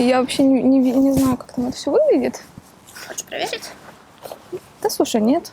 Я вообще не знаю, как там это все выглядит. Хочешь проверить? Да слушай, нет.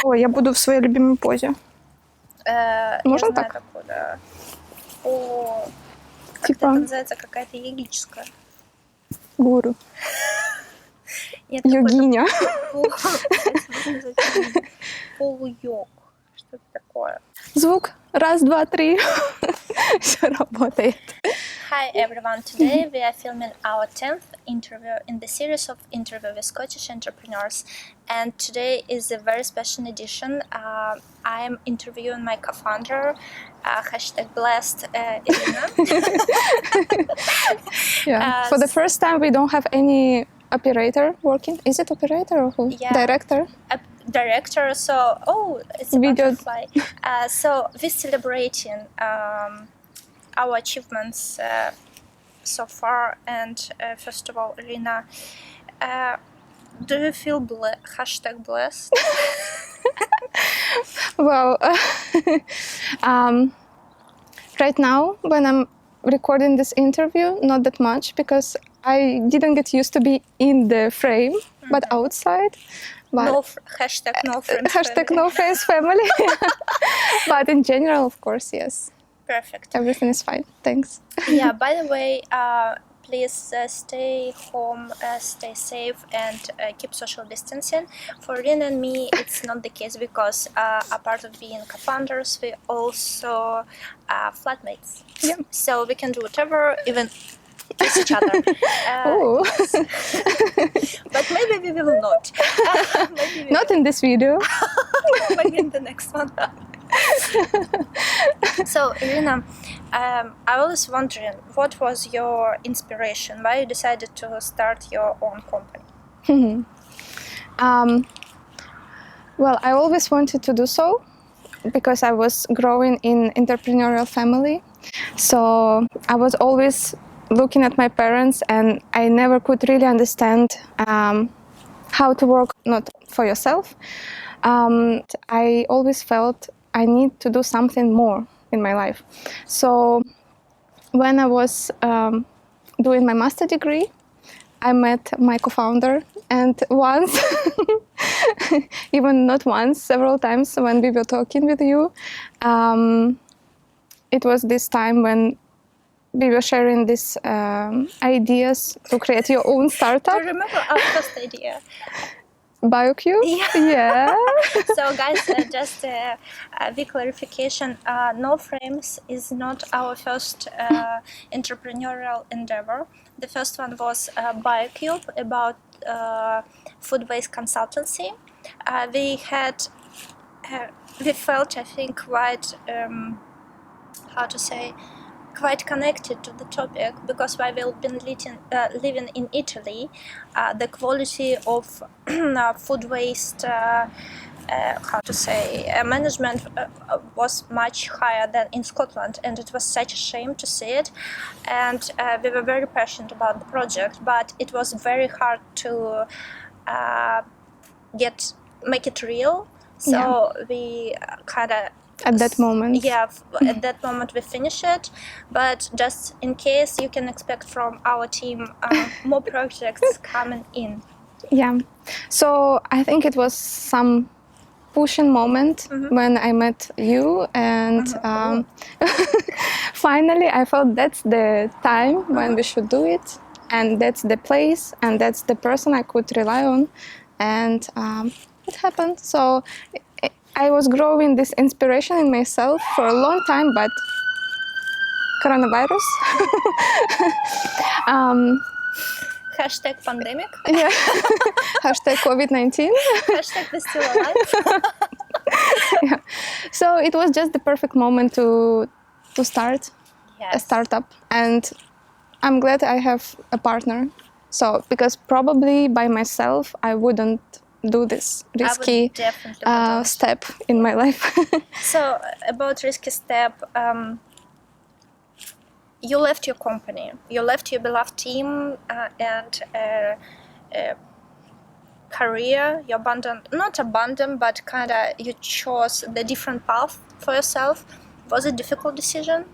Ой, я буду в своей любимой позе. Можно я знаю так? такую, да. О, как Типа это называется, какая-то йогическая. гуру. Нет, Йогиня. Полуйог. Что-то такое. Звук. Раз, два, три. Все работает. Hi everyone, today we are filming our 10th interview in the series of interview with Scottish entrepreneurs, and today is a very special edition. I am interviewing my co-founder, #blessed Irina. Yeah. For the first time we don't have any operator working. Is it operator or who? Yeah. Director? Director, so, oh, it's a Video. butterfly. So we're celebrating our achievements so far, and first of all, Irina, do you feel #blessed? Well, right now when I'm recording this interview, not that much because I didn't get used to be in the frame, but outside. But #NoFrames. #NoFrames family. But in general, of course, yes. Perfect. Everything is fine. Thanks. Yeah, by the way, please stay home, stay safe, and keep social distancing. For Irina and me, it's not the case because apart of being co-founders, we also flatmates. Yeah. So we can do whatever, even kiss each other. Oh. But maybe we will not. Not in this video. Maybe in the next one. So, Irina, I was wondering, what was your inspiration? Why you decided to start your own company? Well, I always wanted to do so because I was growing in entrepreneurial family. So I was always looking at my parents, and I never could really understand how to work not for yourself. I always felt I need to do something more in my life. So when I was doing my master degree, I met my co-founder, and once, even not once, several times when we were talking with you, it was this time when we were sharing these ideas to create your own startup. Do you remember our first idea? BioCube? Yeah. So guys, just a big clarification, NoFrames is not our first entrepreneurial endeavor. The first one was BioCube, about food waste consultancy. We felt, I think, quite, how to say, quite connected to the topic because while we've been living in Italy, the quality of food waste, management was much higher than in Scotland, and it was such a shame to see it. And we were very passionate about the project, but it was very hard to make it real. So we kind of at that moment. Yeah, at that moment we finish it, but just in case, you can expect from our team more projects coming in. Yeah, so I think it was some pushing moment when I met you, and finally I felt that's the time when we should do it, and that's the place, and that's the person I could rely on, and it happened. So I was growing this inspiration in myself for a long time, but coronavirus. #pandemic. Yeah. #COVID-19. #we're still alive. Yeah. So it was just the perfect moment to start a startup, and I'm glad I have a partner. So because probably by myself I wouldn't do this risky step in my life. So about risky step, you left your company, you left your beloved team and career. You not abandoned, but kind of you chose the different path for yourself. Was it a difficult decision?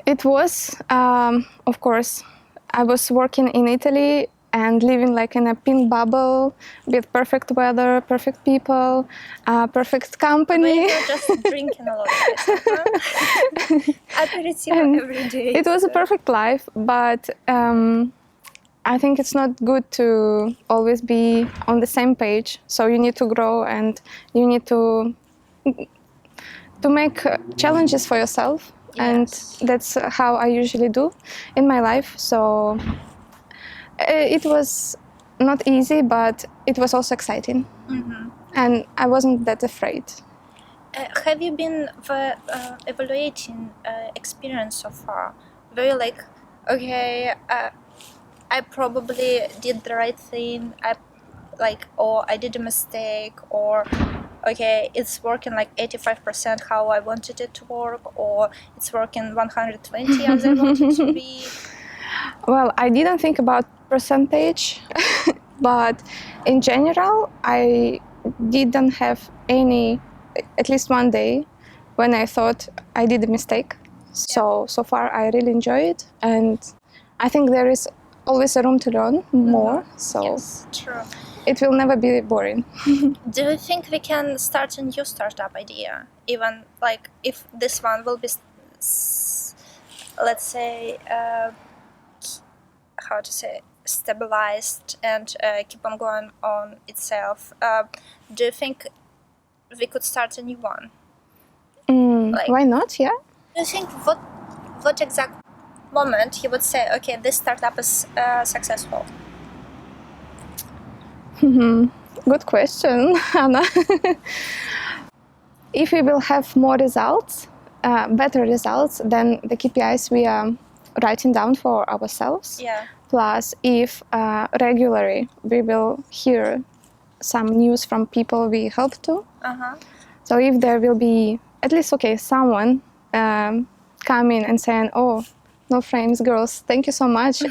It was, of course, I was working in Italy and living like in a pink bubble with perfect weather, perfect people, perfect company. But you're just drinking a lot of this, huh? Aperitivo every day. It was a perfect life, but I think it's not good to always be on the same page. So you need to grow and you need to make challenges for yourself. Yes. And that's how I usually do in my life. So it was not easy, but it was also exciting. And I wasn't that afraid. Have you been evaluating experience so far? Were you like, okay, I probably did the right thing, or I did a mistake, or okay, it's working like 85% how I wanted it to work, or it's working 120 as I wanted to be? Well, I didn't think about percentage, but in general, I didn't have any, at least one day, when I thought I did a mistake. So far I really enjoy it, and I think there is always a room to learn more. So yes, true. It will never be boring. Do you think we can start a new startup idea, even like if this one will be, let's say, how to say, stabilized and keep on going on itself? Do you think we could start a new one? Why not? Yeah. Do you think what exact moment you would say, okay, this startup is successful? Good question, Anna. If we will have more results, better results than the KPIs we are writing down for ourselves. Yeah. Plus, if regularly we will hear some news from people we help to. So if there will be at least, okay, someone coming and saying, oh, NoFrames girls, thank you so much.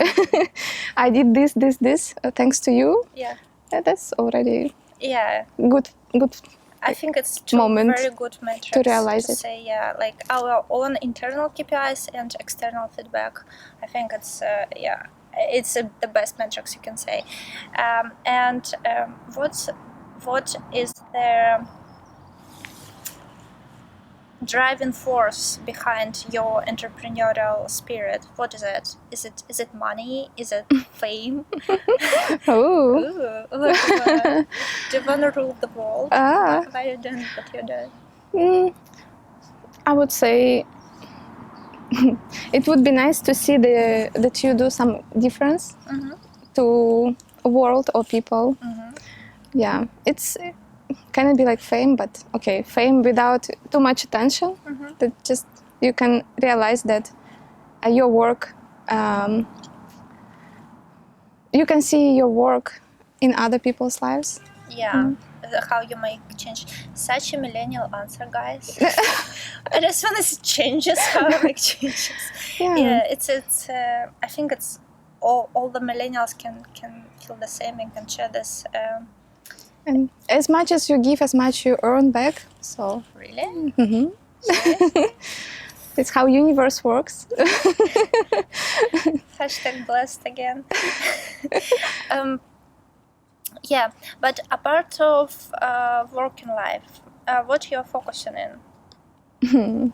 I did this, thanks to you. Yeah. That's already good. I think it's two moment very good metrics to realize to it. say, yeah, like our own internal KPIs and external feedback. I think it's the best metrics you can say. What is the driving force behind your entrepreneurial spirit? What is it? Is it money? Is it fame? Oh. Ooh, do you want to rule the world? Why are you doing what you're doing? I would say it would be nice to see that you do some difference to a world or people. Yeah, it's kind of be like fame, but okay, fame without too much attention. That just you can realize that your work, you can see your work in other people's lives. Yeah, how you make change. Such a millennial answer, guys. I just want to see changes, how I make changes. Yeah, it's. I think it's all the millennials can feel the same and can share this. And as much as you give, as much you earn back. So really, it's how universe works. Hashtag blessed again. Yeah, but apart of working life, what you're focusing in?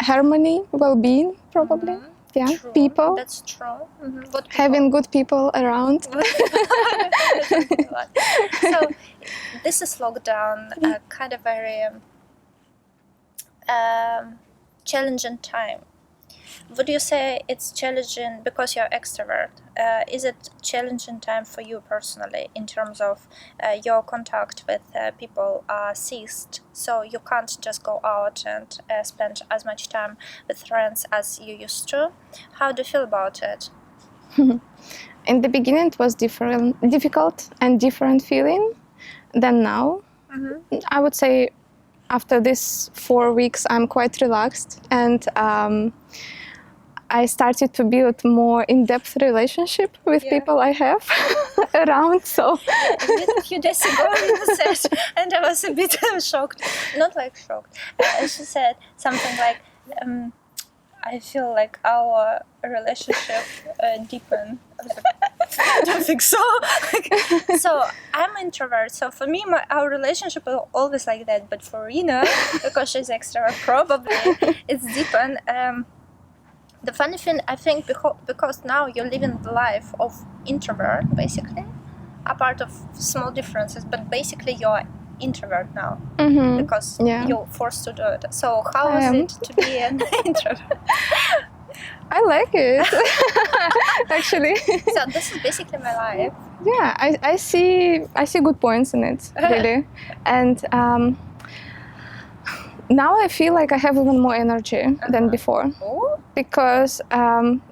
Harmony, well-being, probably. Yeah, true. people. That's true. What having good people around. So this is lockdown, kind of very challenging time. Would you say it's challenging because you're extrovert? Is it challenging time for you personally in terms of your contact with people are ceased, so you can't just go out and spend as much time with friends as you used to? How do you feel about it? In the beginning, it was difficult and different feeling than now. I would say after this 4 weeks, I'm quite relaxed, and I started to build more in-depth relationship with people I have around. So a few days ago you said, and I was a bit shocked. Not like shocked. She said something like, I feel like our relationship deepened. I don't think so. So I'm introvert. So for me, our relationship is always like that. But for Irina, because she's extrovert, probably it's deepened. The funny thing, I think, because now you're living the life of introvert, basically, apart of small differences, but basically you're introvert now because you're forced to do it. So how is it to be an introvert? I like it, actually. So this is basically my life. Yeah, I see good points in it, really. And now I feel like I have even more energy than before. Oh. Because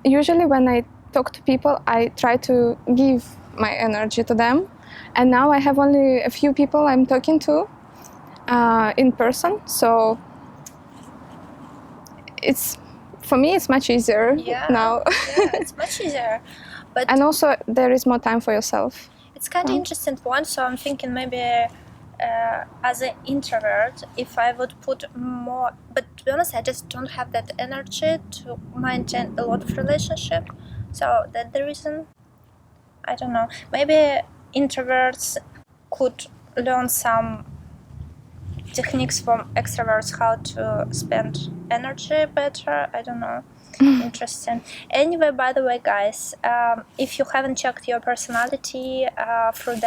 usually when I talk to people, I try to give my energy to them. And now I have only a few people I'm talking to in person. So for me, it's much easier now. Yeah, it's much easier. And also there is more time for yourself. It's kind of interesting point. So I'm thinking maybe as an introvert, if I would put more, but to be honest, I just don't have that energy to maintain a lot of relationship. So that's the reason. I don't know. Maybe introverts could learn some techniques from extroverts how to spend energy better. I don't know. Interesting. Anyway, by the way, guys, if you haven't checked your personality through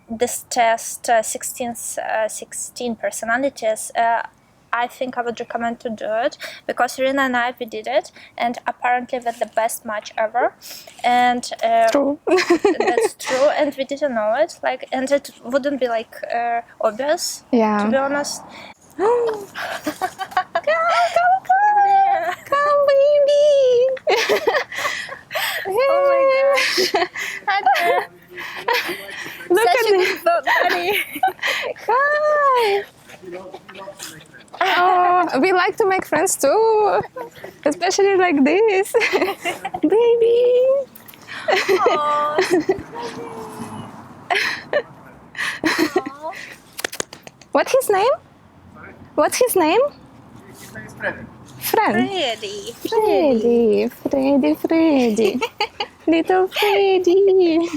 this test, 16 personalities, I think I would recommend to do it because Irina and I, we did it, and apparently we're the best match ever. And true. That's true, and we didn't know it. And it wouldn't be obvious. Yeah. To be honest. Come, baby! Oh my gosh! Look Such at a good buddy. Hi! Oh, we like to make friends too, especially like this. Baby! Aww. What's his name? What's his name? His name is Freddy. Freddy. Little Freddy.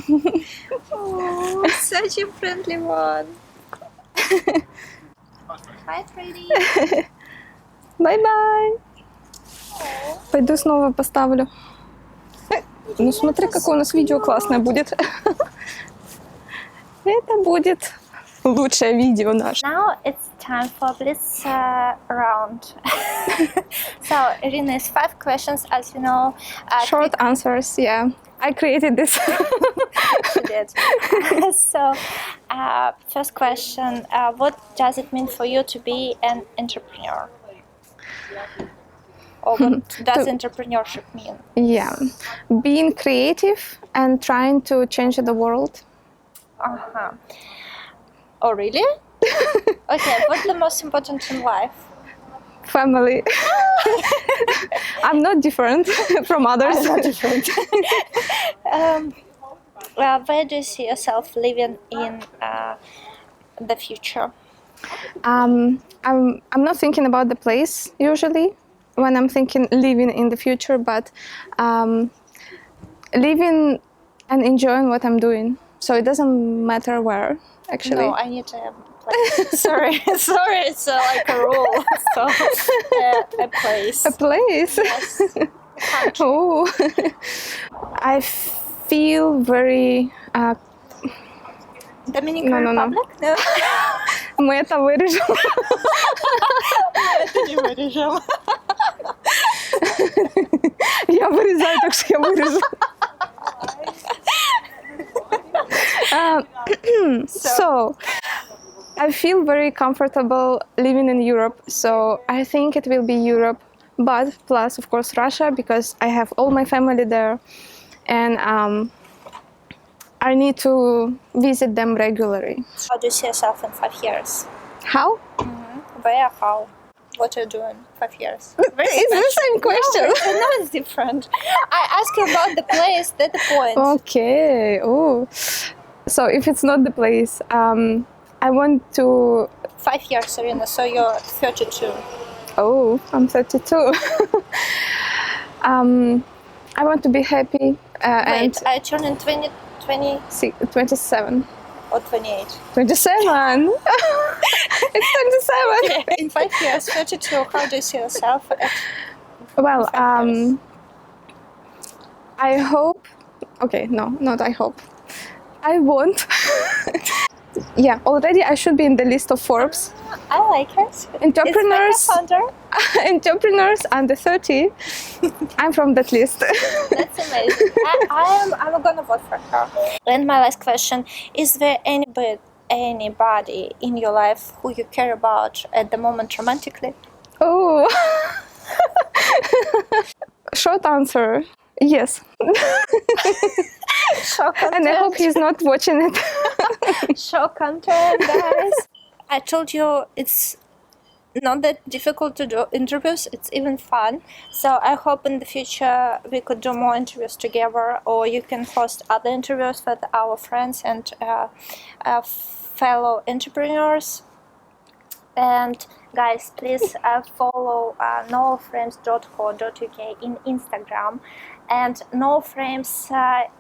Oh, such a friendly one. Hi, Freddy. Bye-bye. Пойду снова поставлю. Ну смотри, какое у нас видео классное будет. Это будет лучшее видео наше. Now it's time for this round. So, Irina, is 5 questions, as you know. Short answers, yeah. I created this. She did. So, first question, what does it mean for you to be an entrepreneur? Or what does entrepreneurship mean? Yeah, being creative and trying to change the world. Uh-huh. Oh, really? Okay, what's the most important in life? Family. I'm not different from others. I'm not different. Where do you see yourself living in the future? I'm not thinking about the place usually when I'm thinking living in the future, but living and enjoying what I'm doing. So it doesn't matter where, actually. No, I need to have a place. Sorry, it's like a rule. So, a place. A place? Yes. Oh, I feel very... Dominican Republic? No. Мы это вырежем. Это не вырежем. Я вырезаю, так что я вырежу. So, I feel very comfortable living in Europe, so I think it will be Europe, but plus, of course, Russia, because I have all my family there, and I need to visit them regularly. How do you see yourself in 5 years? How? Where, how? What are you doing 5 years? It's the same question. No, it's different. I ask you about the place, that's the point. Okay. Oh, so if it's not the place, I want to. 5 years, Irina, so you're 32. Oh, I'm 32. I want to be happy Wait, I turn in 20, 20 and 27. or 28? 27! It's 27! In 5 years, 32, how do you see yourself at Well, 5 years? I hope. Okay, no, not I hope. I want. Yeah, already I should be in the list of Forbes. I like it. Entrepreneurs, It's like a founder. entrepreneurs under 30. I'm from that list. That's amazing. I'm gonna vote for her. And my last question: is there anybody in your life who you care about at the moment romantically? Oh. Short answer, yes. Show content. And I hope he's not watching it. Show content, guys. I told you it's not that difficult to do interviews, it's even fun. So I hope in the future we could do more interviews together, or you can host other interviews with our friends and fellow entrepreneurs. And guys, please follow noframes.co.uk in Instagram and NoFrames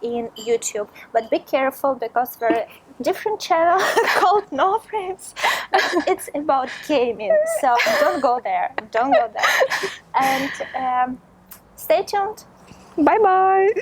in YouTube. But be careful, because we're a different channel called NoFrames. It's about gaming, so don't go there. Don't go there. And stay tuned. Bye bye.